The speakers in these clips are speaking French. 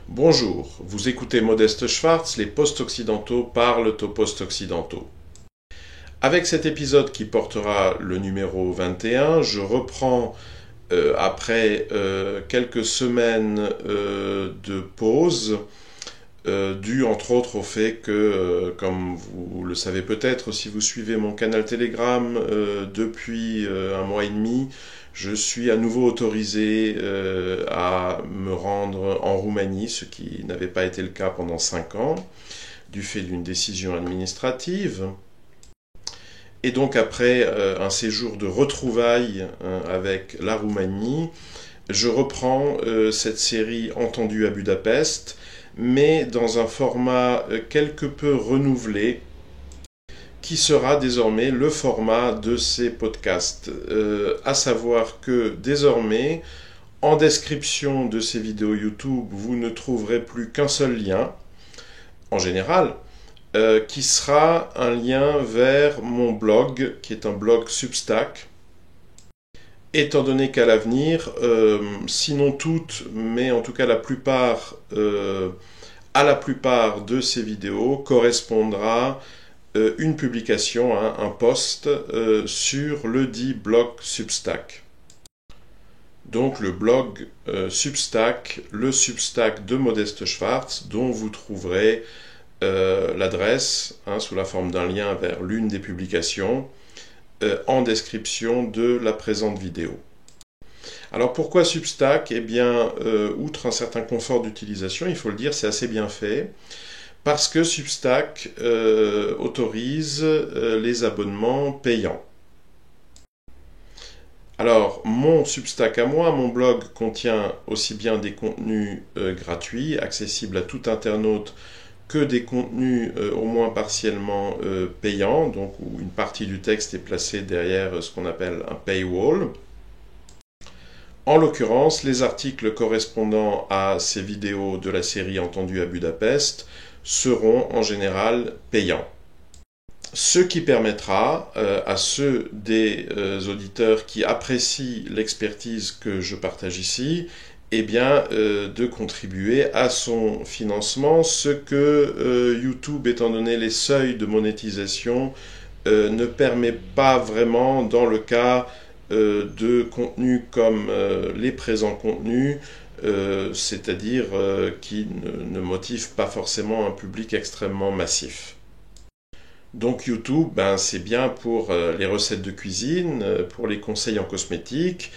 Bonjour, vous écoutez Modeste Schwartz, les post-occidentaux parlent aux post-occidentaux. Avec cet épisode qui portera le numéro 21, je reprends après quelques semaines de pause, dû entre autres au fait que, comme vous le savez peut-être, si vous suivez mon canal Telegram depuis un mois et demi, je suis à nouveau autorisé à me rendre en Roumanie, ce qui n'avait pas été le cas pendant 5 ans, du fait d'une décision administrative. Et donc après un séjour de retrouvailles avec la Roumanie, je reprends cette série Entendu à Budapest, mais dans un format quelque peu renouvelé, qui sera désormais le format de ces podcasts. À savoir que désormais, en description de ces vidéos YouTube, vous ne trouverez plus qu'un seul lien, en général, qui sera un lien vers mon blog, qui est un blog Substack, étant donné qu'à l'avenir, sinon toutes, mais en tout cas la plupart, à la plupart de ces vidéos correspondra une publication, un post sur le dit blog Substack. Donc le blog Substack, le Substack de Modeste Schwartz, dont vous trouverez l'adresse sous la forme d'un lien vers l'une des publications en description de la présente vidéo. Alors pourquoi Substack ? Eh bien, outre un certain confort d'utilisation, il faut le dire, c'est assez bien fait, parce que Substack autorise les abonnements payants. Alors, mon Substack à moi, mon blog contient aussi bien des contenus gratuits, accessibles à tout internaute, que des contenus au moins partiellement payants, donc où une partie du texte est placée derrière ce qu'on appelle un paywall. En l'occurrence, les articles correspondant à ces vidéos de la série Entendu à Budapest seront en général payants. Ce qui permettra à ceux des auditeurs qui apprécient l'expertise que je partage ici, de contribuer à son financement, ce que YouTube, étant donné les seuils de monétisation, ne permet pas vraiment dans le cas de contenus comme les présents contenus, c'est-à-dire qui ne motivent pas forcément un public extrêmement massif. Donc YouTube, c'est bien pour les recettes de cuisine, pour les conseils en cosmétique,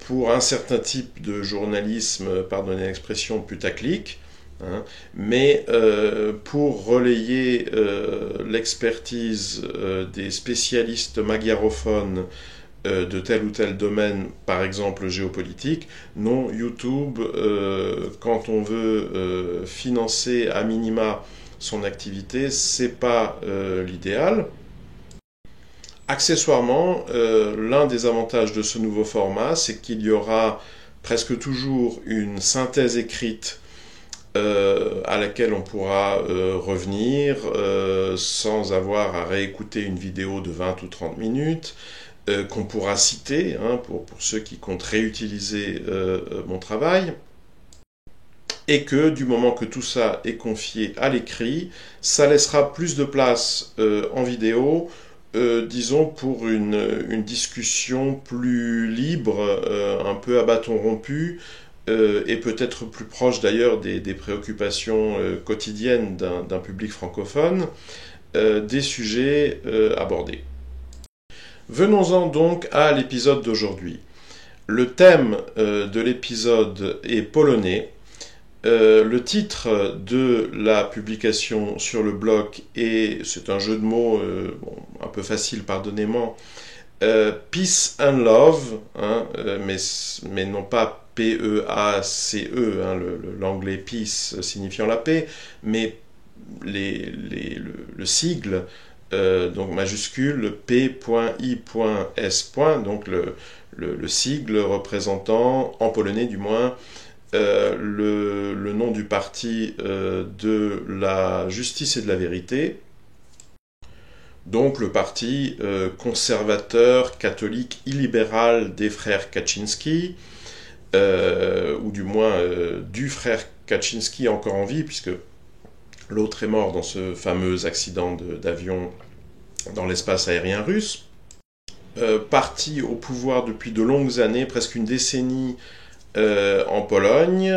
pour un certain type de journalisme, pardonnez l'expression, putaclic, mais pour relayer l'expertise des spécialistes magyarophones de tel ou tel domaine, par exemple géopolitique, non, YouTube, quand on veut financer à minima son activité, c'est pas l'idéal. Accessoirement, l'un des avantages de ce nouveau format, c'est qu'il y aura presque toujours une synthèse écrite à laquelle on pourra revenir sans avoir à réécouter une vidéo de 20 ou 30 minutes, qu'on pourra citer pour ceux qui comptent réutiliser mon travail. Et que du moment que tout ça est confié à l'écrit, ça laissera plus de place en vidéo, disons pour une discussion plus libre, un peu à bâton rompu, et peut-être plus proche d'ailleurs des préoccupations quotidiennes d'un public francophone, des sujets abordés. Venons-en donc à l'épisode d'aujourd'hui. Le thème de l'épisode est polonais. Le titre de la publication sur le blog c'est un jeu de mots un peu facile, pardonnez-moi, Peace and Love, mais non pas P-E-A-C-E, l'anglais peace signifiant la paix, mais le sigle, donc majuscule P.I.S. donc le sigle représentant, en polonais du moins, le nom du parti de la justice et de la vérité, donc le parti conservateur, catholique, illibéral des frères Kaczynski, ou du moins du frère Kaczynski encore en vie, puisque l'autre est mort dans ce fameux accident d'avion dans l'espace aérien russe, parti au pouvoir depuis de longues années, presque une décennie en Pologne,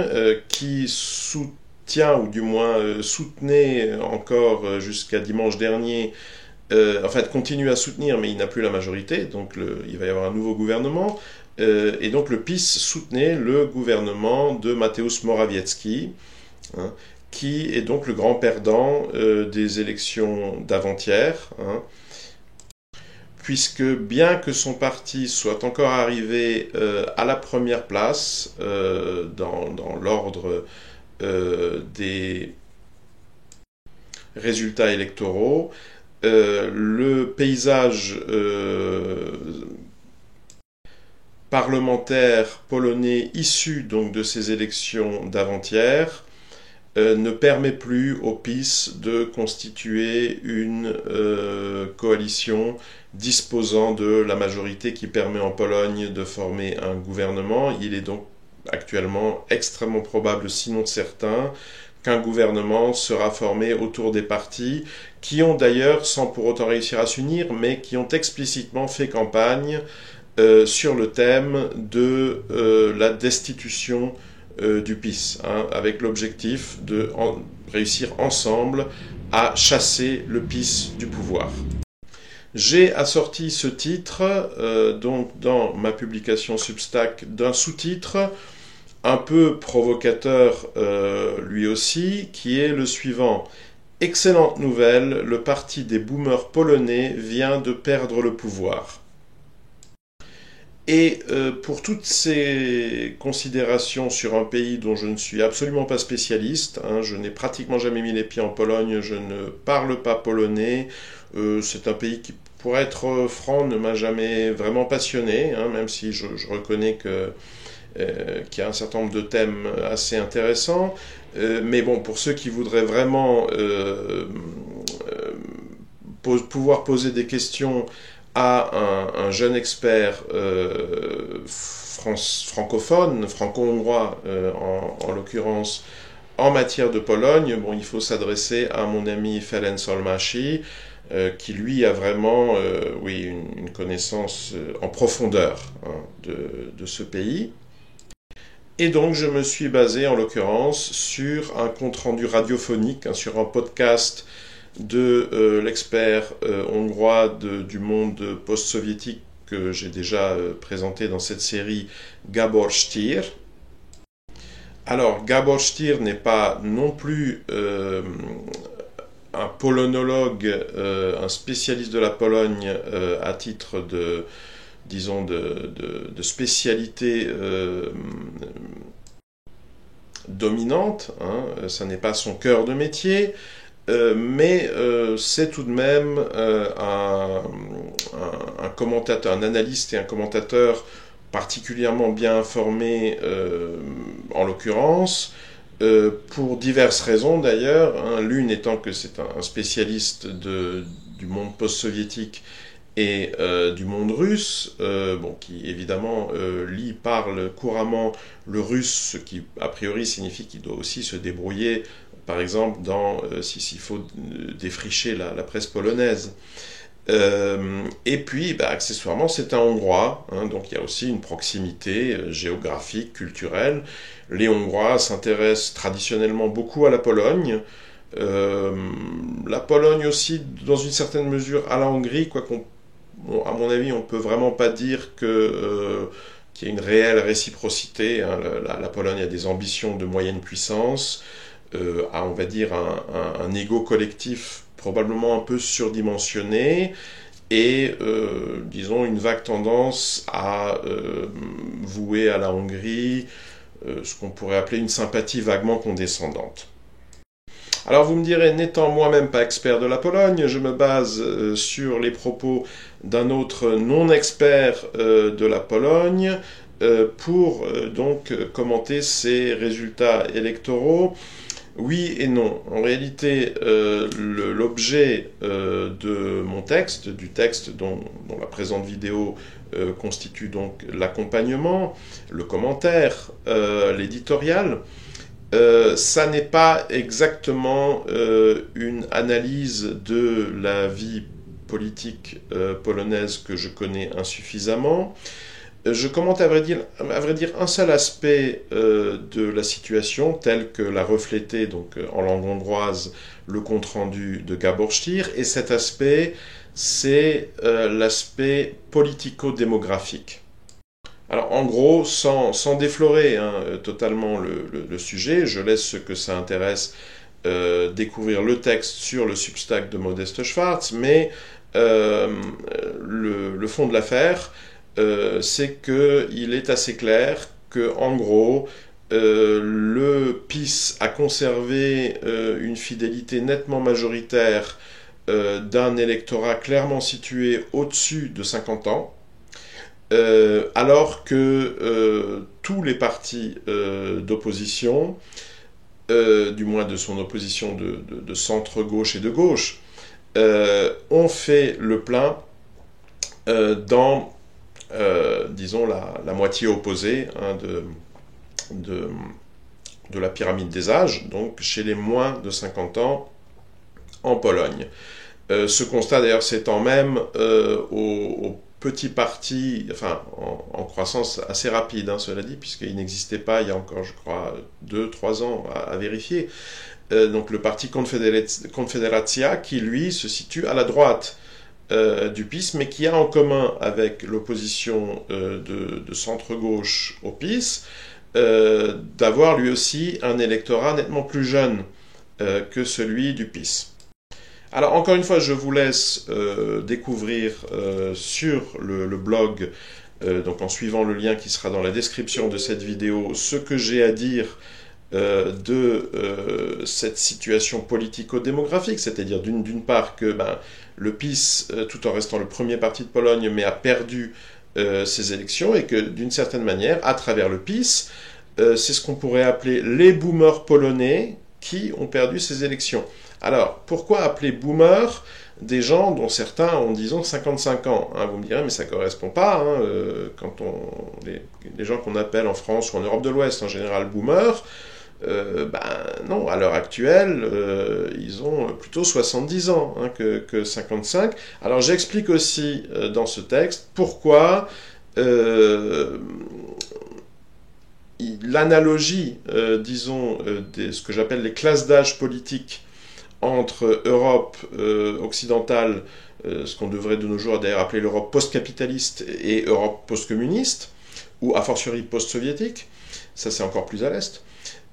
qui soutient, ou du moins soutenait encore jusqu'à dimanche dernier, en fait continue à soutenir, mais il n'a plus la majorité, donc il va y avoir un nouveau gouvernement, et donc le PiS soutenait le gouvernement de Mateusz Morawiecki, hein, qui est donc le grand perdant des élections d'avant-hier, hein, puisque bien que son parti soit encore arrivé à la première place dans l'ordre des résultats électoraux, le paysage parlementaire polonais issu donc de ces élections d'avant-hier ne permet plus au PiS de constituer une coalition disposant de la majorité qui permet en Pologne de former un gouvernement. Il est donc actuellement extrêmement probable, sinon certain, qu'un gouvernement sera formé autour des partis qui ont d'ailleurs, sans pour autant réussir à s'unir, mais qui ont explicitement fait campagne sur le thème de la destitution du PiS, hein, avec l'objectif de réussir ensemble à chasser le PiS du pouvoir. J'ai assorti ce titre, donc dans ma publication Substack, d'un sous-titre un peu provocateur lui aussi, qui est le suivant. Excellente nouvelle, le parti des boomers polonais vient de perdre le pouvoir. Et pour toutes ces considérations sur un pays dont je ne suis absolument pas spécialiste, hein, je n'ai pratiquement jamais mis les pieds en Pologne, je ne parle pas polonais, c'est un pays qui, pour être franc, ne m'a jamais vraiment passionné, hein, même si je reconnais qu'il y a un certain nombre de thèmes assez intéressants. Mais bon, pour ceux qui voudraient vraiment pouvoir poser des questions à un jeune expert francophone, franco-hongrois en l'occurrence, en matière de Pologne, bon, il faut s'adresser à mon ami Ferenc Olmasi, qui lui a vraiment une connaissance en profondeur, hein, de ce pays. Et donc je me suis basé en l'occurrence sur un compte-rendu radiophonique, hein, sur un podcast de l'expert hongrois du monde post-soviétique que j'ai déjà présenté dans cette série, Gabor Stier. Alors Gabor Stier n'est pas non plus un polonologue, un spécialiste de la Pologne à titre de, disons, de spécialité dominante, hein, ça n'est pas son cœur de métier, mais c'est tout de même un commentateur, un analyste et un commentateur particulièrement bien informé en l'occurrence, pour diverses raisons d'ailleurs, hein, l'une étant que c'est un spécialiste du monde post-soviétique et du monde russe, qui évidemment parle couramment le russe, ce qui a priori signifie qu'il doit aussi se débrouiller, par exemple, s'il faut défricher la presse polonaise. Et puis, accessoirement, c'est un Hongrois, hein, donc il y a aussi une proximité géographique, culturelle. Les Hongrois s'intéressent traditionnellement beaucoup à la Pologne. La Pologne aussi, dans une certaine mesure, à la Hongrie, à mon avis, on ne peut vraiment pas dire qu'il y a une réelle réciprocité, hein. La Pologne a des ambitions de moyenne puissance, a, on va dire, un ego collectif probablement un peu surdimensionné, et, disons, une vague tendance à vouer à la Hongrie ce qu'on pourrait appeler une sympathie vaguement condescendante. Alors vous me direz, n'étant moi-même pas expert de la Pologne, je me base sur les propos d'un autre non-expert de la Pologne pour donc commenter ces résultats électoraux. Oui et non. En réalité, l'objet de mon texte, du texte dont la présente vidéo constitue donc l'accompagnement, le commentaire, l'éditorial, ça n'est pas exactement une analyse de la vie politique polonaise que je connais insuffisamment. Je commente à vrai dire un seul aspect de la situation tel que l'a reflété donc, en langue hongroise le compte-rendu de Gábor Stier, et cet aspect, c'est l'aspect politico-démographique. Alors en gros, sans déflorer totalement le sujet, je laisse ceux que ça intéresse découvrir le texte sur le Substack de Modeste Schwartz, mais le fond de l'affaire, c'est qu'il est assez clair que, en gros, le PiS a conservé une fidélité nettement majoritaire d'un électorat clairement situé au-dessus de 50 ans, alors que tous les partis d'opposition, du moins de son opposition de centre-gauche et de gauche, ont fait le plein dans disons la moitié opposée de la pyramide des âges, donc chez les moins de 50 ans en Pologne. Ce constat d'ailleurs s'étend même aux petits partis, enfin en croissance assez rapide, cela dit, puisqu'il n'existait pas il y a encore, je crois, 2-3 ans à vérifier. Donc le parti Konfederacja, qui lui se situe à la droite du PiS, mais qui a en commun avec l'opposition de centre-gauche au PiS d'avoir lui aussi un électorat nettement plus jeune que celui du PiS. Alors encore une fois, je vous laisse découvrir sur le blog, donc en suivant le lien qui sera dans la description de cette vidéo, ce que j'ai à dire de cette situation politico-démographique, c'est-à-dire d'une part que le PiS, tout en restant le premier parti de Pologne, mais a perdu ses élections, et que d'une certaine manière, à travers le PiS, c'est ce qu'on pourrait appeler les boomers polonais qui ont perdu ces élections. Alors, pourquoi appeler boomers des gens dont certains ont, disons, 55 ans, vous me direz, mais ça ne correspond pas, quand les gens qu'on appelle en France ou en Europe de l'Ouest, en général, boomers, non, à l'heure actuelle, ils ont plutôt 70 ans que 55. Alors j'explique aussi dans ce texte pourquoi l'analogie, disons, de ce que j'appelle les classes d'âge politiques entre Europe occidentale, ce qu'on devrait de nos jours d'ailleurs appeler l'Europe post-capitaliste, et Europe post-communiste, ou a fortiori post-soviétique, ça c'est encore plus à l'Est,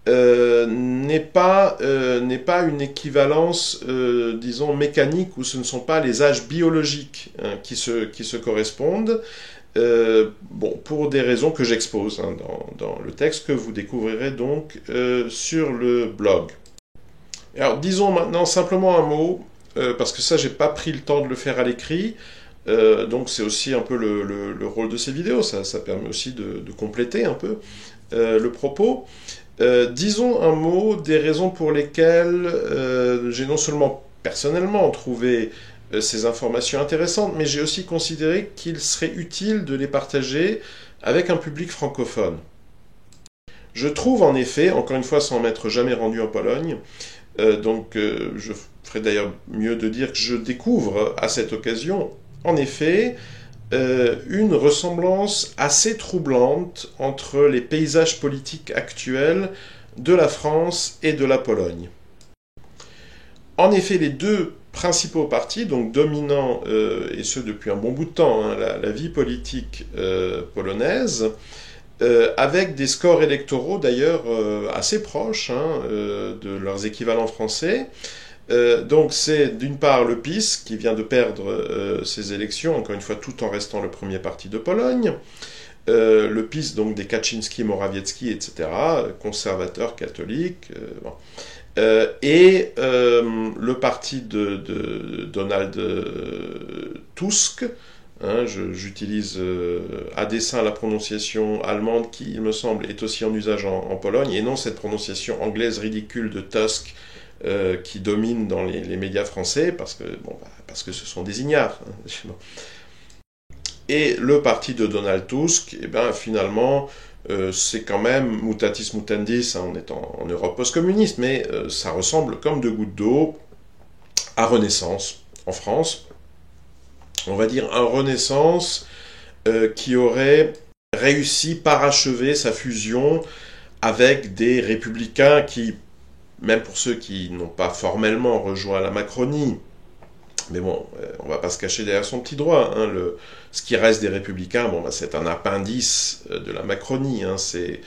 n'est pas une équivalence, disons, mécanique, où ce ne sont pas les âges biologiques qui se correspondent, pour des raisons que j'expose dans le texte que vous découvrirez donc sur le blog. Alors disons maintenant simplement un mot, parce que ça j'ai pas pris le temps de le faire à l'écrit, donc c'est aussi un peu le rôle de ces vidéos, ça permet aussi de compléter un peu le propos. Disons un mot des raisons pour lesquelles j'ai non seulement personnellement trouvé ces informations intéressantes, mais j'ai aussi considéré qu'il serait utile de les partager avec un public francophone. Je trouve en effet, encore une fois sans m'être jamais rendu en Pologne, je ferais d'ailleurs mieux de dire que je découvre à cette occasion, en effet, une ressemblance assez troublante entre les paysages politiques actuels de la France et de la Pologne. En effet, les deux principaux partis, donc dominants, et ce depuis un bon bout de temps, la vie politique polonaise, avec des scores électoraux d'ailleurs assez proches de leurs équivalents français. Donc c'est d'une part le PiS qui vient de perdre ses élections, encore une fois tout en restant le premier parti de Pologne, le PiS donc des Kaczynski, Morawiecki, etc., conservateurs catholiques, et le parti de Donald Tusk, hein, j'utilise à dessein la prononciation allemande qui, il me semble, est aussi en usage en Pologne, et non cette prononciation anglaise ridicule de Tusk qui domine dans les médias français, parce que ce sont des ignares. Hein. Et le parti de Donald Tusk, eh ben, finalement, c'est quand même mutatis mutandis, hein, on est en Europe post-communiste, mais ça ressemble comme deux gouttes d'eau à Renaissance en France. On va dire un Renaissance qui aurait réussi, parachever sa fusion avec des républicains qui, même pour ceux qui n'ont pas formellement rejoint la Macronie, mais bon, on va pas se cacher derrière son petit doigt, hein, ce qui reste des républicains, bon, bah, c'est un appendice de la Macronie, hein, c'est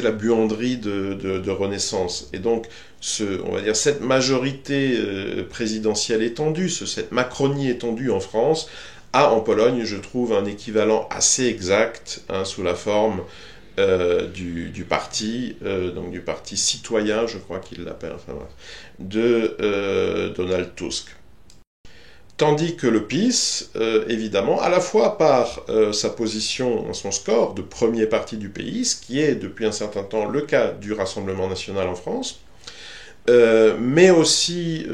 la buanderie de Renaissance. Et donc, on va dire, cette majorité présidentielle étendue, cette Macronie étendue en France, a en Pologne, je trouve, un équivalent assez exact, hein, sous la forme du parti, donc du parti citoyen, je crois qu'il l'appelle, enfin bref, de Donald Tusk. Tandis que le PiS, évidemment, à la fois par sa position, son score de premier parti du pays, ce qui est depuis un certain temps le cas du Rassemblement national en France, mais aussi,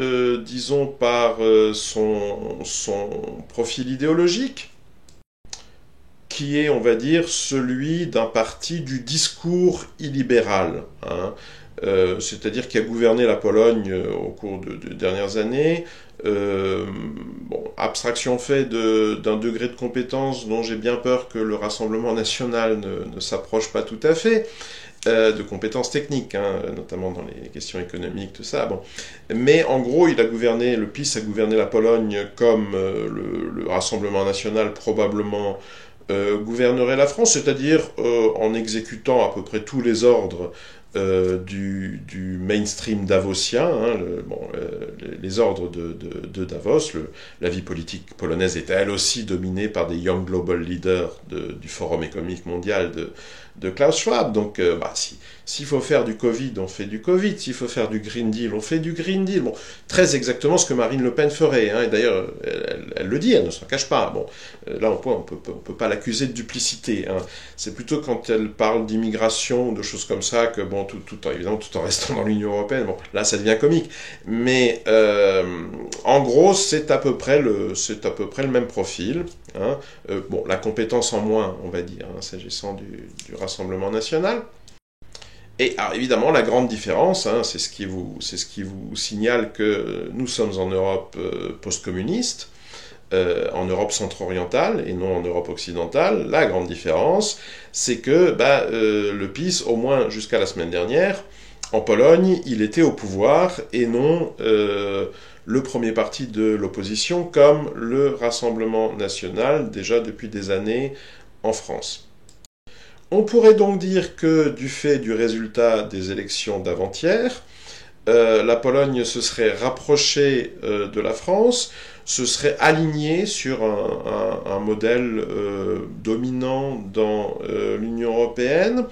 disons, par son profil idéologique, qui est, on va dire, celui d'un parti du discours illibéral, hein, c'est-à-dire qui a gouverné la Pologne au cours de dernières années. Bon, abstraction fait d'un degré de compétence dont j'ai bien peur que le Rassemblement national ne s'approche pas tout à fait, de compétences techniques, hein, notamment dans les questions économiques, tout ça. Bon. Mais en gros, le PiS a gouverné la Pologne comme le Rassemblement national probablement gouvernerait la France, c'est-à-dire en exécutant à peu près tous les ordres du mainstream davosien, hein, les ordres de Davos. La vie politique polonaise était elle aussi dominée par des Young Global Leaders du Forum économique mondial de Klaus Schwab. Donc, s'il faut faire du Covid, on fait du Covid. S'il faut faire du Green Deal, on fait du Green Deal. Bon, très exactement ce que Marine Le Pen ferait. Hein, et d'ailleurs, elle le dit, elle ne s'en cache pas. Bon, là, on peut pas l'accuser de duplicité. Hein. C'est plutôt quand elle parle d'immigration ou de choses comme ça que, bon, évidemment, tout en restant dans l'Union européenne, bon, là, ça devient comique. Mais en gros, c'est à peu près le même profil. Hein. Bon, la compétence en moins, on va dire, hein, s'agissant du Rassemblement national. Et alors, évidemment, la grande différence, hein, c'est ce qui vous signale que nous sommes en Europe post-communiste, en Europe centre-orientale et non en Europe occidentale. La grande différence, c'est que le PiS, au moins jusqu'à la semaine dernière, en Pologne, il était au pouvoir et non le premier parti de l'opposition comme le Rassemblement national, déjà depuis des années en France. On pourrait donc dire que du fait du résultat des élections d'avant-hier, la Pologne se serait rapprochée de la France, se serait alignée sur un modèle dominant dans l'Union européenne.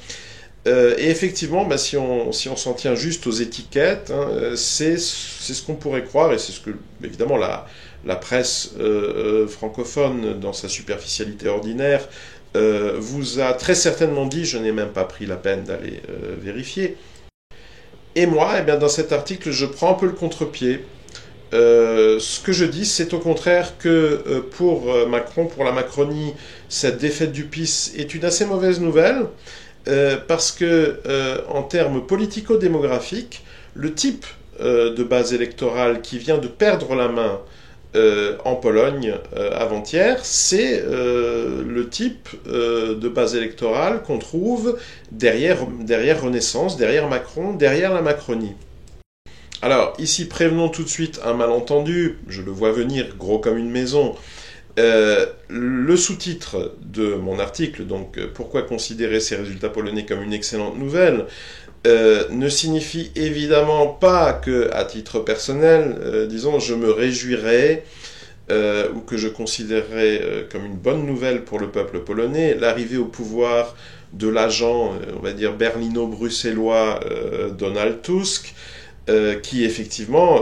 Et effectivement, si on s'en tient juste aux étiquettes, hein, c'est ce qu'on pourrait croire, et c'est ce que, évidemment, la presse francophone, dans sa superficialité ordinaire, vous a très certainement dit, je n'ai même pas pris la peine d'aller vérifier. Et moi, dans cet article, je prends un peu le contre-pied. Ce que je dis, c'est au contraire que pour Macron, pour la Macronie, cette défaite du PiS est une assez mauvaise nouvelle, parce que en termes politico-démographiques, le type de base électorale qui vient de perdre la main en Pologne avant-hier, c'est le type de base électorale qu'on trouve derrière Renaissance, derrière Macron, derrière la Macronie. Alors, ici, prévenons tout de suite un malentendu, je le vois venir gros comme une maison. Le sous-titre de mon article, donc pourquoi considérer ces résultats polonais comme une excellente nouvelle, ne signifie évidemment pas que, à titre personnel, disons, je me réjouirais ou que je considérerais comme une bonne nouvelle pour le peuple polonais l'arrivée au pouvoir de l'agent, on va dire, berlino-bruxellois Donald Tusk, qui effectivement,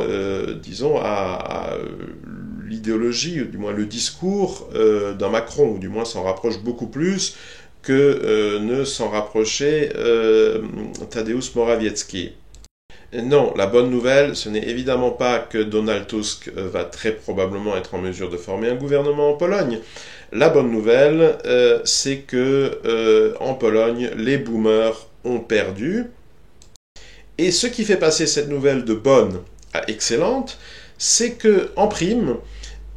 disons, a l'idéologie, ou du moins le discours d'un Macron, ou du moins s'en rapproche beaucoup plus que ne s'en rapprochait Tadeusz Morawiecki. Non, la bonne nouvelle, ce n'est évidemment pas que Donald Tusk va très probablement être en mesure de former un gouvernement en Pologne. La bonne nouvelle, c'est que en Pologne, les boomers ont perdu. Et ce qui fait passer cette nouvelle de bonne à excellente, c'est que en prime,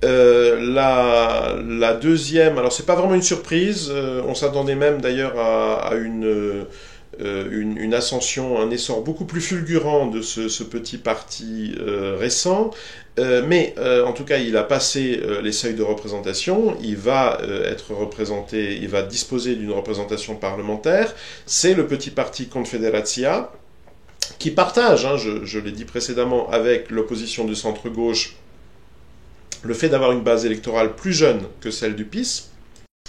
la deuxième, alors c'est pas vraiment une surprise, on s'attendait même d'ailleurs à une ascension, un essor beaucoup plus fulgurant de ce petit parti récent, mais en tout cas il a passé les seuils de représentation, il va être représenté, il va disposer d'une représentation parlementaire, c'est le petit parti Konfederacja, qui partage, je l'ai dit précédemment, avec l'opposition du centre-gauche, le fait d'avoir une base électorale plus jeune que celle du PiS,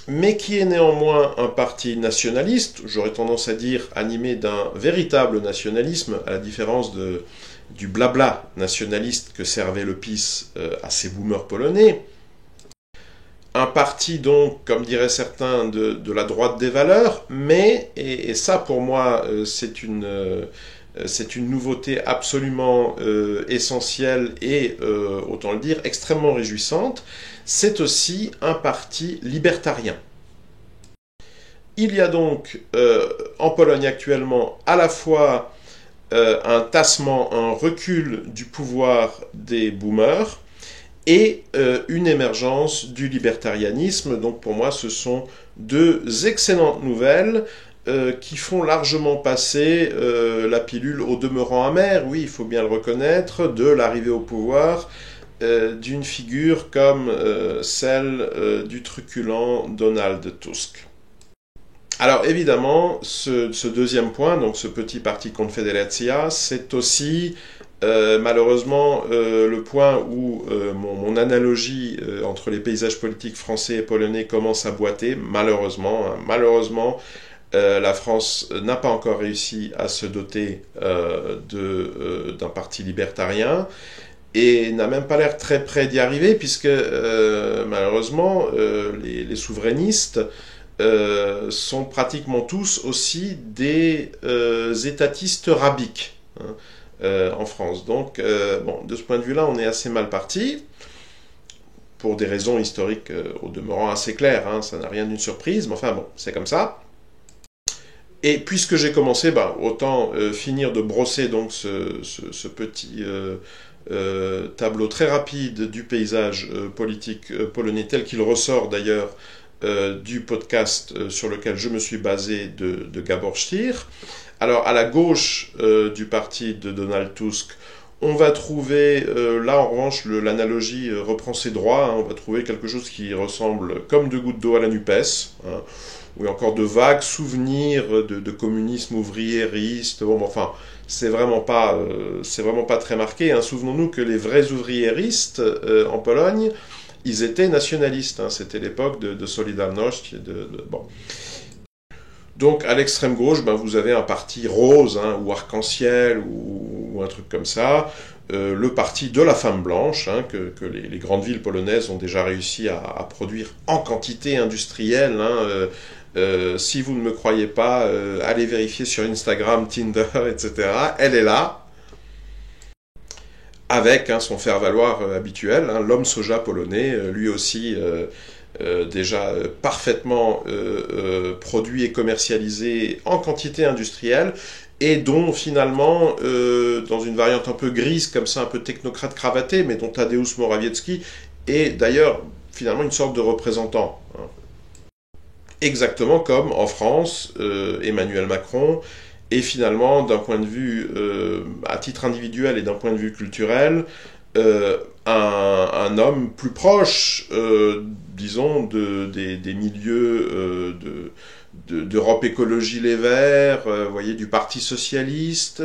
mais qui est néanmoins un parti nationaliste, j'aurais tendance à dire animé d'un véritable nationalisme, à la différence du blabla nationaliste que servait le PiS à ses boomers polonais. Un parti donc, comme diraient certains, de la droite des valeurs, mais, et ça pour moi c'est une nouveauté absolument essentielle et, autant le dire, extrêmement réjouissante, c'est aussi un parti libertarien. Il y a donc en Pologne actuellement à la fois un tassement, un recul du pouvoir des boomers et une émergence du libertarianisme. Donc pour moi ce sont deux excellentes nouvelles qui font largement passer la pilule au demeurant amer, oui, il faut bien le reconnaître, de l'arrivée au pouvoir d'une figure comme celle du truculent Donald Tusk. Alors évidemment, ce deuxième point, donc ce petit parti Konfederacja, c'est aussi malheureusement le point où mon analogie entre les paysages politiques français et polonais commence à boiter, malheureusement. Malheureusement, la France n'a pas encore réussi à se doter d'un parti libertarien et n'a même pas l'air très près d'y arriver puisque malheureusement les souverainistes sont pratiquement tous aussi des étatistes rabiques en France. Donc bon, de ce point de vue-là, on est assez mal parti pour des raisons historiques au demeurant assez claires, ça n'a rien d'une surprise, mais enfin bon, c'est comme ça. Et puisque j'ai commencé, autant finir de brosser donc ce petit tableau très rapide du paysage politique polonais tel qu'il ressort d'ailleurs du podcast sur lequel je me suis basé de Gabor Stier. Alors à la gauche du parti de Donald Tusk, on va trouver, là en revanche l'analogie reprend ses droits, on va trouver quelque chose qui ressemble comme deux gouttes d'eau à la NUPES, où il y a encore de vagues souvenirs de communisme ouvriériste. Bon, enfin, c'est vraiment pas très marqué. Souvenons-nous que les vrais ouvriéristes en Pologne, ils étaient nationalistes. C'était l'époque de Solidarność. Bon. Donc, à l'extrême gauche, vous avez un parti rose, ou arc-en-ciel, ou un truc comme ça. Le parti de la femme blanche, que les grandes villes polonaises ont déjà réussi à produire en quantité industrielle. Si vous ne me croyez pas, allez vérifier sur Instagram, Tinder, etc. Elle est là, avec son faire-valoir habituel, l'homme soja polonais, lui aussi déjà parfaitement produit et commercialisé en quantité industrielle, et dont finalement, dans une variante un peu grise, comme ça, un peu technocrate cravaté, mais dont Tadeusz Morawiecki est d'ailleurs finalement une sorte de représentant. Exactement comme en France, Emmanuel Macron est finalement, d'un point de vue, à titre individuel et d'un point de vue culturel, un homme plus proche, disons, des milieux d'Europe Écologie Les Verts, voyez, du Parti Socialiste,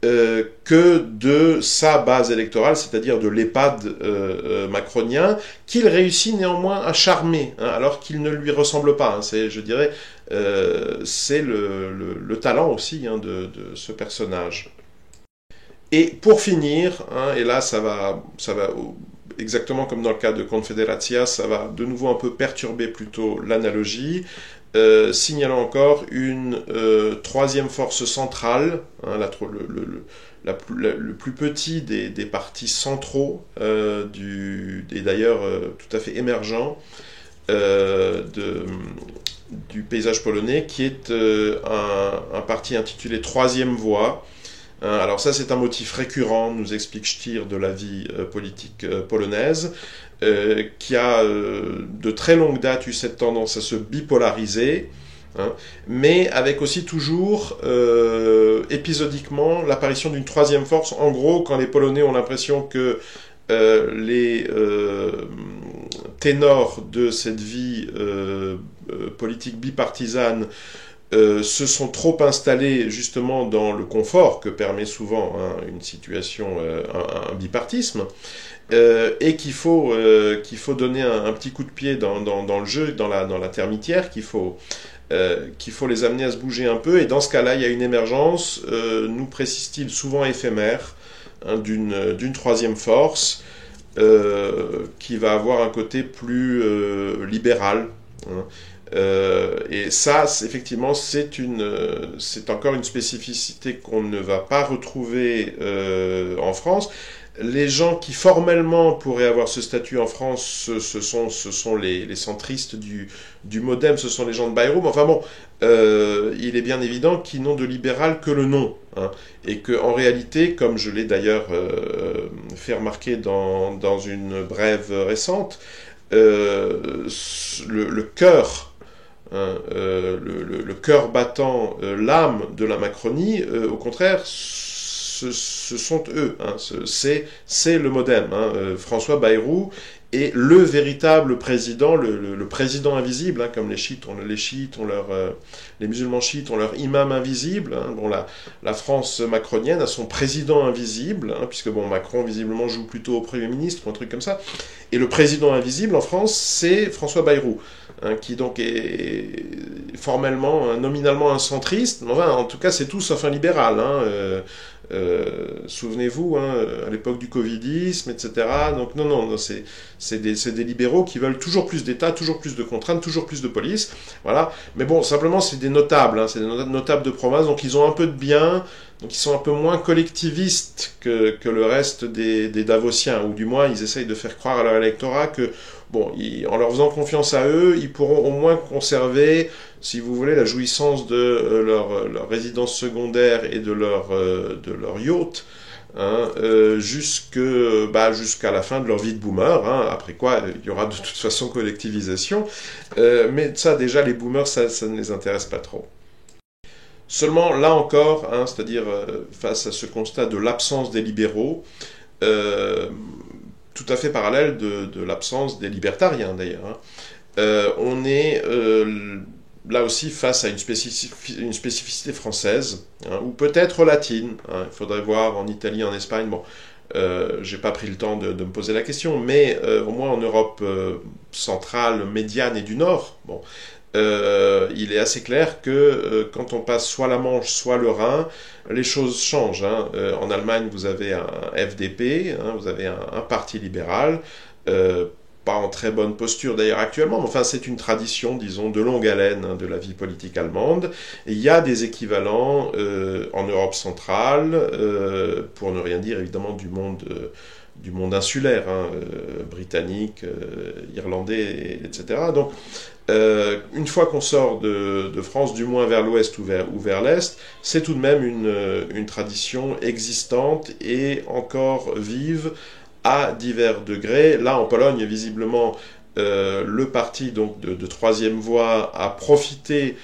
que de sa base électorale, c'est-à-dire de l'EHPAD macronien, qu'il réussit néanmoins à charmer, alors qu'il ne lui ressemble pas. Je dirais, c'est le talent aussi de ce personnage. Et pour finir, et là ça va exactement comme dans le cas de Confederacia, ça va de nouveau un peu perturber plutôt l'analogie, signalant encore une troisième force centrale, hein, le plus petit des partis centraux, et d'ailleurs tout à fait émergent, du paysage polonais, qui est un parti intitulé Troisième Voie. Alors ça, c'est un motif récurrent, nous explique Stier, de la vie politique polonaise, qui a de très longue date eu cette tendance à se bipolariser, hein, mais avec aussi toujours épisodiquement l'apparition d'une troisième force. En gros, quand les Polonais ont l'impression que les ténors de cette vie politique bipartisane se sont trop installés justement dans le confort que permet souvent une situation, un bipartisme, et qu'il faut donner un petit coup de pied dans le jeu, dans la termitière, qu'il faut les amener à se bouger un peu, et dans ce cas-là, il y a une émergence, nous précise-t-il, souvent éphémère, hein, d'une troisième force, qui va avoir un côté plus libéral, hein. Et ça, effectivement, c'est encore une spécificité qu'on ne va pas retrouver en France. Les gens qui formellement pourraient avoir ce statut en France, ce sont les centristes du MoDem, ce sont les gens de Bayrou. Enfin bon, il est bien évident qu'ils n'ont de libéral que le nom, hein, et qu'en réalité, comme je l'ai d'ailleurs fait remarquer dans une brève récente, le cœur, hein, le cœur battant, l'âme de la Macronie, au contraire, ce sont eux, hein, c'est le MoDem, hein, François Bayrou est le véritable président, le président invisible, hein, comme les musulmans chiites ont leur imam invisible, hein. Bon, la France macronienne a son président invisible, hein, puisque bon, Macron visiblement joue plutôt au Premier ministre ou un truc comme ça, et le président invisible en France, c'est François Bayrou, hein, qui donc est formellement, nominalement un centriste, mais enfin, en tout cas c'est tout sauf un libéral, hein. Souvenez-vous, hein, à l'époque du Covidisme, etc. Donc non, c'est des libéraux qui veulent toujours plus d'État, toujours plus de contraintes, toujours plus de police, voilà. Mais bon, simplement c'est des notables, hein, c'est des notables de province, donc ils ont un peu de bien, donc ils sont un peu moins collectivistes que le reste des Davosiens, ou du moins ils essayent de faire croire à leur électorat que, bon, en leur faisant confiance à eux, ils pourront au moins conserver, si vous voulez, la jouissance de leur résidence secondaire et de leur yacht, hein, jusqu'à la fin de leur vie de boomer, hein, après quoi il y aura de toute façon collectivisation, mais ça déjà les boomers ça ne les intéresse pas trop. Seulement là encore, hein, c'est-à-dire face à ce constat de l'absence des libéraux, tout à fait parallèle de l'absence des libertariens d'ailleurs, hein, on est là aussi face à une spécificité française, hein, ou peut-être latine, hein, il faudrait voir en Italie, en Espagne, bon, j'ai pas pris le temps de me poser la question, mais au moins en Europe centrale, médiane et du Nord, bon, il est assez clair que quand on passe soit la Manche, soit le Rhin, les choses changent, hein. En Allemagne, vous avez un FDP, hein, vous avez un parti libéral, pas en très bonne posture d'ailleurs actuellement, mais enfin c'est une tradition, disons, de longue haleine, hein, de la vie politique allemande. Et il y a des équivalents en Europe centrale, pour ne rien dire évidemment du monde insulaire, hein, britannique, irlandais, etc. Donc, une fois qu'on sort de France, du moins vers l'ouest ou vers l'est, c'est tout de même une tradition existante et encore vive à divers degrés. Là, en Pologne, visiblement, le parti donc de troisième voie a profité,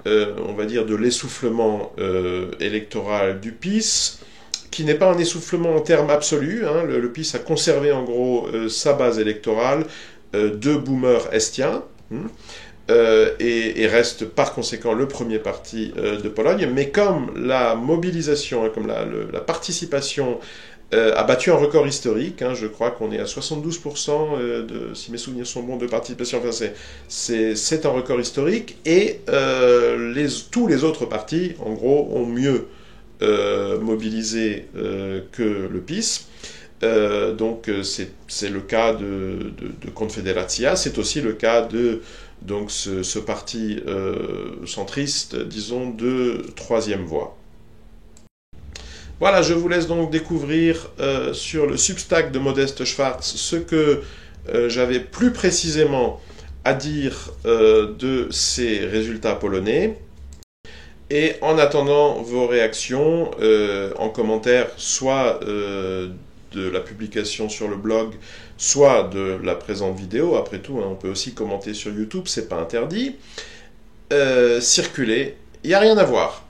on va dire, de l'essoufflement électoral du PiS, qui n'est pas un essoufflement en termes absolus, hein. Le PiS a conservé en gros sa base électorale de boomers estiens, et reste par conséquent le premier parti de Pologne. Mais comme la mobilisation, hein, comme la participation a battu un record historique, hein, je crois qu'on est à 72%, si mes souvenirs sont bons, de participation, enfin c'est un record historique, et tous les autres partis, en gros, ont mieux mobilisé que le PiS. C'est le cas de Confederația, c'est aussi le cas de donc ce parti centriste, disons, de troisième voie. Voilà, je vous laisse donc découvrir sur le Substack de Modeste Schwartz ce que j'avais plus précisément à dire de ces résultats polonais. Et en attendant vos réactions en commentaire, soit de la publication sur le blog, soit de la présente vidéo, après tout, hein, on peut aussi commenter sur YouTube, c'est pas interdit. Circulez, il n'y a rien à voir.